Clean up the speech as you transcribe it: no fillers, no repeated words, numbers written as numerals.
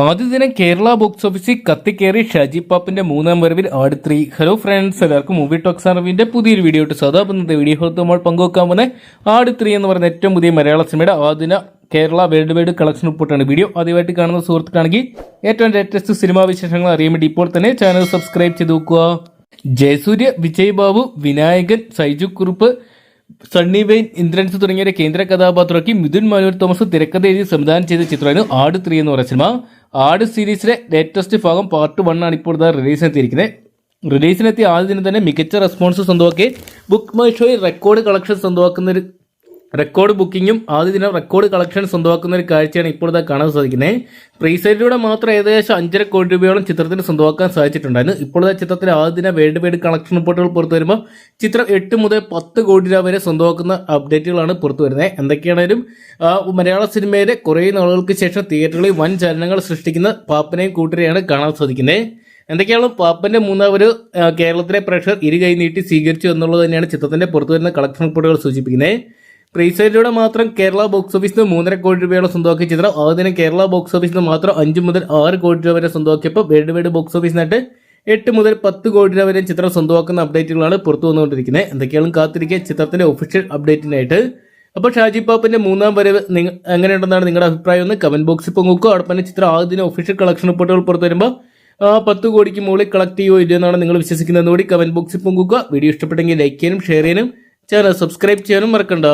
ആദ്യ ദിനം കേരള ബോക്സ് ഓഫീസിൽ കത്തിക്കേറി ഷാജി പാപ്പിന്റെ മൂന്നാം വരവിൽ ആട് 3. ഹലോ ഫ്രണ്ട്സ്, എല്ലാവർക്കും മൂവി ടോക്സ് അറിവിന്റെ പുതിയൊരു വീഡിയോ ഇട്ട് സദാപുന്നത്തെ വീഡിയോ നമ്മൾ പങ്കുവെക്കാൻ പോകുന്നത് ആട് 3 എന്ന് പറയുന്ന ഏറ്റവും പുതിയ മലയാള സിനിമയുടെ ആദ്യ കേരള വേൾഡ് വൈഡ് കളക്ഷൻ റിപ്പോർട്ടാണ്. വീഡിയോ ആദ്യമായിട്ട് കാണുന്ന സുഹൃത്തുക്കാണെങ്കിൽ ഏറ്റവും ലേറ്റസ്റ്റ് സിനിമാ വിശേഷങ്ങൾ അറിയാൻ വേണ്ടി ഇപ്പോൾ തന്നെ ചാനൽ സബ്സ്ക്രൈബ് ചെയ്ത് നോക്കുക. ജയസൂര്യ, വിജയ് ബാബു, വിനായകൻ, സൈജു കുറുപ്പ്, സണ്ണി വെയിൻ, ഇന്ദ്രൻസ് തുടങ്ങിയ കേന്ദ്ര കഥാപാത്രമാക്കി മിഥുൻ മനോഹർ തോമസ് തിരക്കഥ എഴുതി സംവിധാനം ചെയ്ത ചിത്രമാണ് ആട് 3 എന്ന് പറയുന്ന സിനിമ. ആട് സീരീസിലെ ലേറ്റസ്റ്റ് ഭാഗം പാർട്ട് 1 ആണ് ഇപ്പോൾ റിലീസിനെത്തിയിരിക്കുന്നത്. റിലീസിനെത്തിയ ആദ്യ ദിനം തന്നെ മികച്ച റെസ്പോൺസ് സ്വന്തമാക്കി ബുക്ക് മൈ ഷോയിൽ റെക്കോർഡ് ബുക്കിങ്ങും ആദ്യ ദിനം റെക്കോർഡ് കളക്ഷൻ സ്വന്തമാക്കുന്ന ഒരു കാഴ്ചയാണ് ഇപ്പോൾ കാണാൻ സാധിക്കുന്നത്. പ്രീസൈഡിലൂടെ മാത്രം ഏകദേശം 5.5 കോടി രൂപയോളം ചിത്രത്തിന് സ്വന്തമാക്കാൻ സാധിച്ചിട്ടുണ്ടായിരുന്നു. ഇപ്പോൾ ചിത്രത്തിന്റെ ആദ്യ ദിന വേൾഡ് വൈഡ് കളക്ഷൻ റിപ്പോർട്ടുകൾ പുറത്തു വരുമ്പോൾ ചിത്രം 8 മുതൽ 10 കോടി രൂപ വരെ സ്വന്തമാക്കുന്ന അപ്ഡേറ്റുകളാണ് പുറത്തു വരുന്നത്. എന്തൊക്കെയാണെങ്കിലും മലയാള സിനിമയിലെ കുറേ നാളുകൾക്ക് ശേഷം തിയേറ്ററുകളിൽ വൻ ചലനങ്ങൾ സൃഷ്ടിക്കുന്ന പാപ്പനെയും കൂട്ടരെയാണ് കാണാൻ സാധിക്കുന്നത്. എന്തൊക്കെയാണ് പാപ്പന്റെ മൂന്നാമൊരു കേരളത്തിലെ പ്രേക്ഷകർ ഇരുകൈ നീട്ടി സ്വീകരിച്ചു എന്നുള്ളത് തന്നെയാണ് ചിത്രത്തിന്റെ പുറത്തു വരുന്ന കളക്ഷൻ റിപ്പോർട്ടുകൾ സൂചിപ്പിക്കുന്നത്. പ്രീസൈഡിലൂടെ മാത്രം കേരള ബോക്സ് ഓഫീസിൽ നിന്ന് 3.5 കോടി രൂപയോളം സ്വന്തമാക്കിയ ചിത്രം ആദ്യം കേരള ബോക്സ് ഓഫീസിൽ നിന്ന് മാത്രം 5 മുതൽ 6 കോടി രൂപ വരെ സ്വന്തമാക്കിയപ്പോൾ വേൾഡ് വൈഡ് ബോക്സ് ഓഫീസിനായിട്ട് 8 മുതൽ 10 കോടി രൂപ വരെ ചിത്രം സ്വന്തമാക്കുന്ന അപ്ഡേറ്റുകളാണ് പുറത്തു വന്നുകൊണ്ടിരിക്കുന്നത്. എന്തൊക്കെയാണ് കാത്തിരിക്കുക ചിത്രത്തിന്റെ ഒഫീഷ്യൽ അപ്ഡേറ്റിനായിട്ട്. അപ്പോൾ ഷാജി പാപ്പിന്റെ മൂന്നാം വരവ് എങ്ങനെയുണ്ടെന്നാണ് നിങ്ങളുടെ അഭിപ്രായം എന്ന് കമന്റ് ബോക്സിൽ പങ്കുവെക്കുക. അവിടെ തന്നെ ചിത്രം ആദ്യം ഒഫീഷ്യൽ കളക്ഷൻ റിപ്പോർട്ടുകൾ പുറത്തു വരുമ്പോൾ 10 കോടിക്ക് മുകളിൽ കളക്ട് ചെയ്യുമോ ഇല്ലെന്നാണ് നിങ്ങൾ വിശ്വസിക്കുന്നതെന്ന് കൂടി കമന്റ് ബോക്സിൽ പങ്കുവെക്കുക. വീഡിയോ ഇഷ്ടപ്പെട്ടെങ്കിൽ ലൈക്ക് ചെയ്യാനും ഷെയർ ചെയ്യാനും ചാനൽ സബ്സ്ക്രൈബ് ചെയ്യാനും മറക്കണ്ട.